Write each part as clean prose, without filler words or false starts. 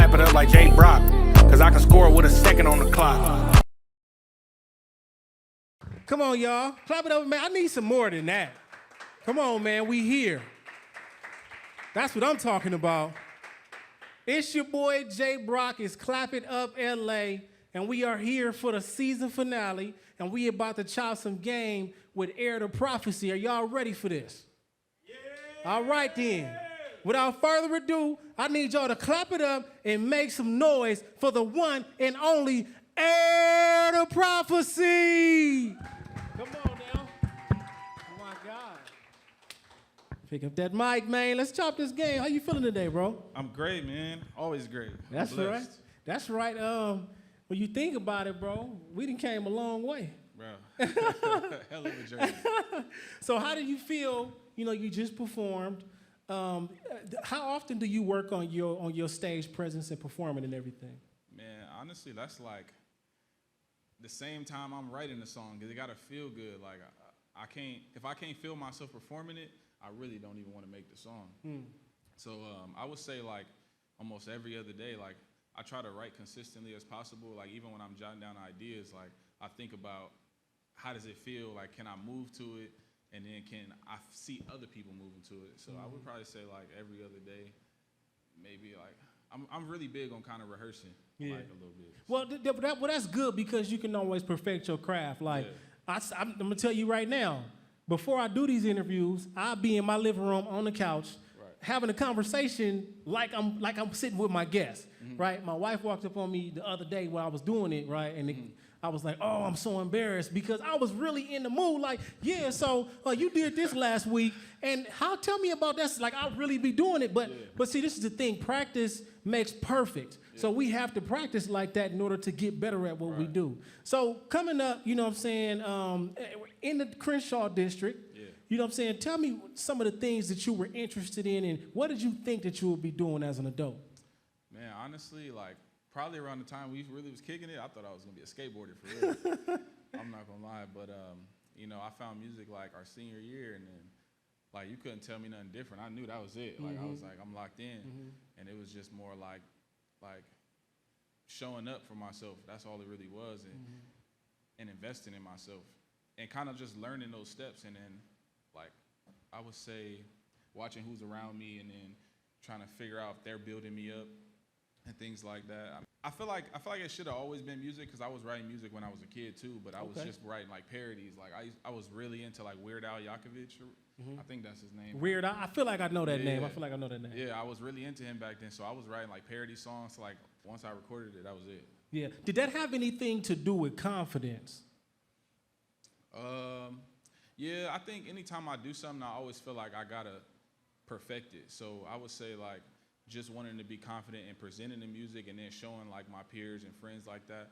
clap it up like Jay Brock, cause I can score with a second on the clock. Come on, y'all. Clap it up, man. I need some more than that. Come on, man. We here. That's what I'm talking about. It's your boy, Jay Brock. It's Clap It Up LA, and we are here for the season finale, and we about to chop some game with Heir to Prophecy. Are y'all ready for this? Yeah. All right, then. Without further ado, I need y'all to clap it up and make some noise for the one and only Heir to Prophecy. Come on now. Oh, my God. Pick up that mic, man. Let's chop this game. How you feeling today, bro? I'm great, man. Always great. That's right. That's right. When you think about it, bro, we done came a long way. Bro, hell of a journey. So how do you feel, you just performed. How often do you work on your stage presence and performing and everything? Man, honestly, that's like the same time I'm writing the song, because it got to feel good. Like, if I can't feel myself performing it, I really don't even want to make the song. So I would say like almost every other day, like I try to write consistently as possible. Like even when I'm jotting down ideas, like I think about how does it feel? Like, can I move to it? And then can I see other people moving to it? So I would probably say like every other day, maybe like, I'm really big on kind of rehearsing, like a little bit. Well, that's good because you can always perfect your craft. Like I'm gonna tell you right now, before I do these interviews, I'll be in my living room on the couch, having a conversation like I'm sitting with my guest, right? My wife walked up on me the other day while I was doing it, right? And I was like, oh, I'm so embarrassed because I was really in the mood. Like, yeah, so you did this last week, and tell me about that. Like, I'll really be doing it. But see, this is the thing. Practice makes perfect. Yeah. So we have to practice like that in order to get better at what we do. So coming up, you know what I'm saying, in the Crenshaw district, you know what I'm saying, tell me some of the things that you were interested in, and what did you think that you would be doing as an adult? Man, honestly, like, probably around the time we really was kicking it, I thought I was gonna be a skateboarder for real. I'm not gonna lie, but I found music like our senior year, and then like you couldn't tell me nothing different. I knew that was it. Like I was like, I'm locked in, and it was just more like showing up for myself. That's all it really was, and investing in myself, and kind of just learning those steps, and then like I would say watching who's around me, and then trying to figure out if they're building me up and things like that. I feel like it should have always been music, because I was writing music when I was a kid too, but I was just writing like parodies. Like I was really into like Weird Al Yankovic. I think that's his name. Weird Al. I feel like I know that name. I feel like I know that name. Yeah, I was really into him back then, so I was writing like parody songs. So like once I recorded it, that was it. Yeah. Did that have anything to do with confidence? Yeah, I think anytime I do something, I always feel like I gotta perfect it. So I would say like just wanting to be confident in presenting the music, and then showing like my peers and friends like that.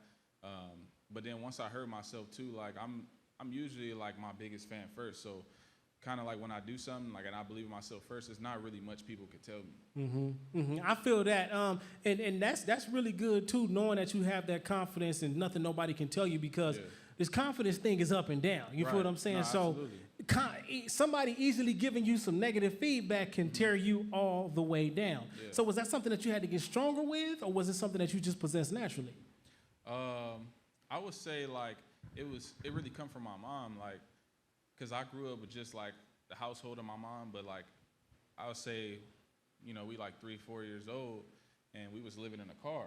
But then once I heard myself too, like I'm usually like my biggest fan first. So kind of like when I do something, like, and I believe in myself first, it's not really much people could tell me. I feel that, and that's really good too, knowing that you have that confidence and nothing nobody can tell you, because this confidence thing is up and down. You feel what I'm saying? So somebody easily giving you some negative feedback can tear you all the way down. So was that something that you had to get stronger with, or was it something that you just possessed naturally? I would say like it really come from my mom, like, because I grew up with just like the household of my mom, but like I would say, we like 3-4 years old, and we was living in a car.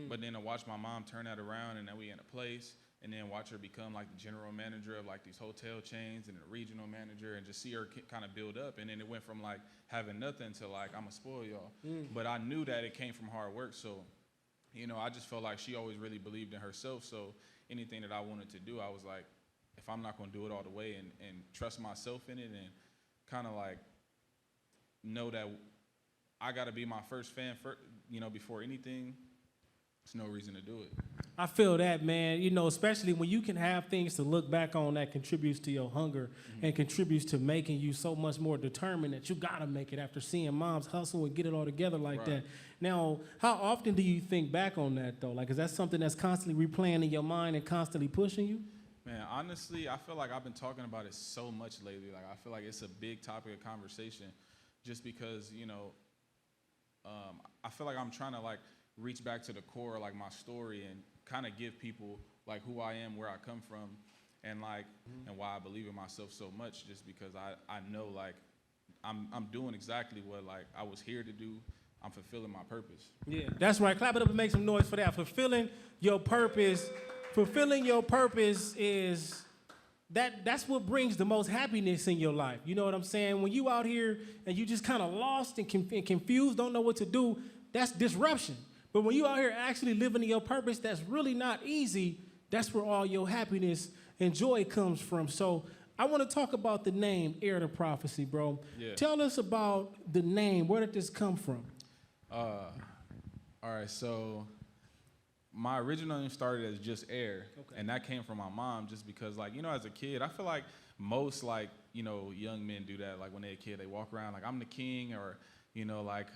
But then to watch my mom turn that around, and then we in a place, and then watch her become like the general manager of like these hotel chains, and a regional manager, and just see her kind of build up. And then it went from like having nothing to like, I'ma spoil y'all. But I knew that it came from hard work. So, I just felt like she always really believed in herself. So anything that I wanted to do, I was like, if I'm not gonna do it all the way, and trust myself in it, and kind of like know that I gotta be my first fan first, before anything, there's no reason to do it. I feel that, man, especially when you can have things to look back on that contributes to your hunger and contributes to making you so much more determined that you gotta make it after seeing moms hustle and get it all together like that. Now, how often do you think back on that though? Like, is that something that's constantly replaying in your mind and constantly pushing you? Man, honestly, I feel like I've been talking about it so much lately. Like, I feel like it's a big topic of conversation, just because, I feel like I'm trying to like reach back to the core, like my story, and kind of give people like who I am, where I come from, and like and why I believe in myself so much, just because I know like I'm doing exactly what like I was here to do. I'm fulfilling my purpose. Yeah, that's right. Clap it up and make some noise for that. Fulfilling your purpose is that's what brings the most happiness in your life. You know what I'm saying? When you out here and you just kind of lost and confused, don't know what to do, that's disruption. But when you out here actually living in your purpose, that's really not easy. That's where all your happiness and joy comes from. So I want to talk about the name Heir to Prophecy, bro. Yeah. Tell us about the name. Where did this come from? All right, so my original name started as just Heir, and that came from my mom just because, like, you know, as a kid, I feel like most, like, you know, young men do that. Like, when they're a kid, they walk around like, I'm the king, or, you know, like,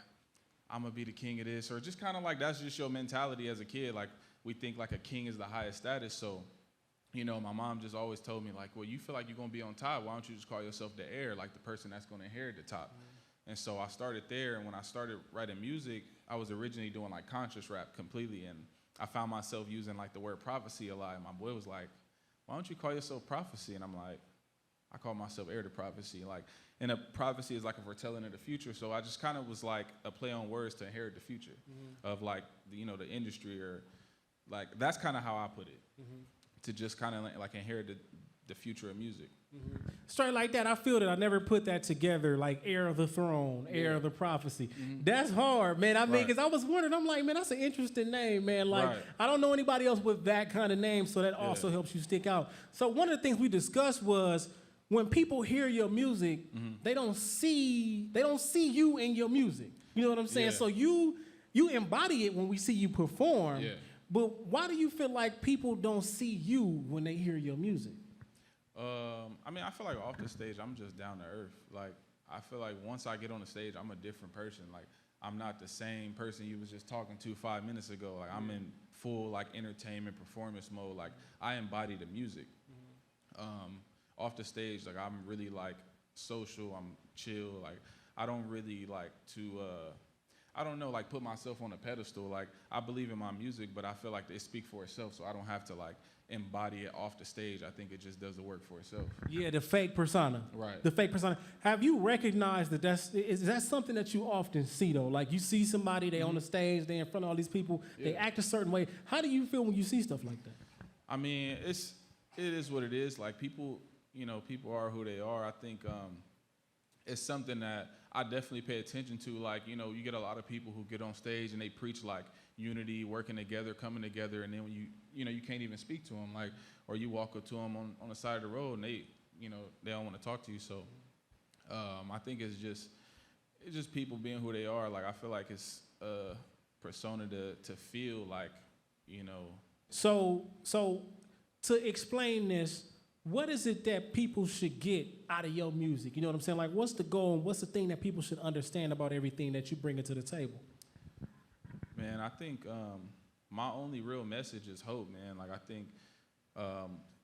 I'm going to be the king of this, or just kind of like that's just your mentality as a kid. Like, we think, like, a king is the highest status, so, you know, my mom just always told me, like, well, you feel like you're going to be on top. Why don't you just call yourself the heir, like the person that's going to inherit the top? And so I started there, and when I started writing music, I was originally doing like conscious rap completely, and I found myself using like the word prophecy a lot, and my boy was like, why don't you call yourself prophecy? And I'm like, I call myself Heir to Prophecy. Like, and a prophecy is like a foretelling of the future, so I just kind of was like a play on words to inherit the future of like, you know, the industry, or like, that's kind of how I put it, to just kind of like inherit the future of music. Straight like that, I feel that I never put that together, like heir of the throne, heir of the prophecy. That's hard, man. I mean, because I was wondering, I'm like, man, that's an interesting name, man. Like, I don't know anybody else with that kind of name, so that also helps you stick out. So one of the things we discussed was when people hear your music, they don't see you in your music. You know what I'm saying? So you embody it when we see you perform. But why do you feel like people don't see you when they hear your music? I mean, I feel like off the stage, I'm just down to earth. Like, I feel like once I get on the stage, I'm a different person. Like, I'm not the same person you was just talking to 5 minutes ago. Like, I'm in full, like, entertainment, performance mode. Like, I embody the music. Off the stage, like, I'm really, like, social. I'm chill. Like, I don't really like to, I don't know, like, put myself on a pedestal. Like, I believe in my music, but I feel like it speaks for itself, so I don't have to, like, embody it off the stage. I think it just does the work for itself. Yeah, the fake persona. Right. The fake persona. Have you recognized that is that something that you often see, though? Like, you see somebody, they on the stage, they in front of all these people, they act a certain way. How do you feel when you see stuff like that? I mean, it is what it is. Like, people, you know, people are who they are. I think it's something that I definitely pay attention to. Like, you know, you get a lot of people who get on stage and they preach, like, unity, working together, coming together, and then when you know, you can't even speak to them, like, or you walk up to them on the side of the road and they, you know, they don't want to talk to you. So I think it's just people being who they are. Like, I feel like it's a persona to feel like, you know. So to explain this, what is it that people should get out of your music? You know what I'm saying? Like, what's the goal and what's the thing that people should understand about everything that you bring to the table? Man, I think my only real message is hope, man. Like, I think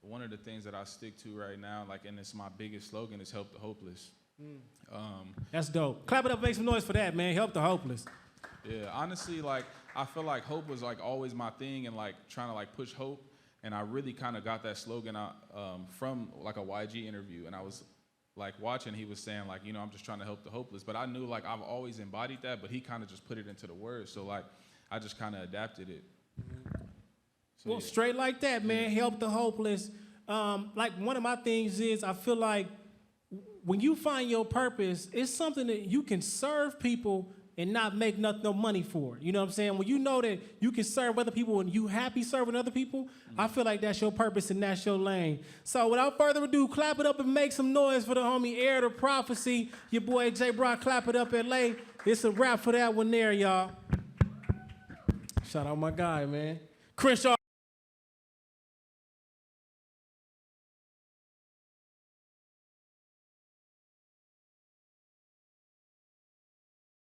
one of the things that I stick to right now, like, and it's my biggest slogan, is help the hopeless. That's dope. Clap it up, make some noise for that, man. Help the hopeless. Yeah, honestly, like, I feel like hope was, like, always my thing, and, like, trying to, like, push hope. And I really kind of got that slogan out from, like, a YG interview. And I was, like, watching, he was saying, like, you know, I'm just trying to help the hopeless. But I knew, like, I've always embodied that, but he kind of just put it into the words. So, like, I just kind of adapted it. So, well, straight like that, man. Help the hopeless. Like, one of my things is I feel like when you find your purpose, it's something that you can serve people and not make no money for it. You know what I'm saying? When you know that you can serve other people and you happy serving other people, I feel like that's your purpose and that's your lane. So without further ado, clap it up and make some noise for the homie Heir to Prophecy. Your boy J. Brock, clap it up, LA. It's a wrap for that one there, y'all. Shout out my guy, man. Crenshaw.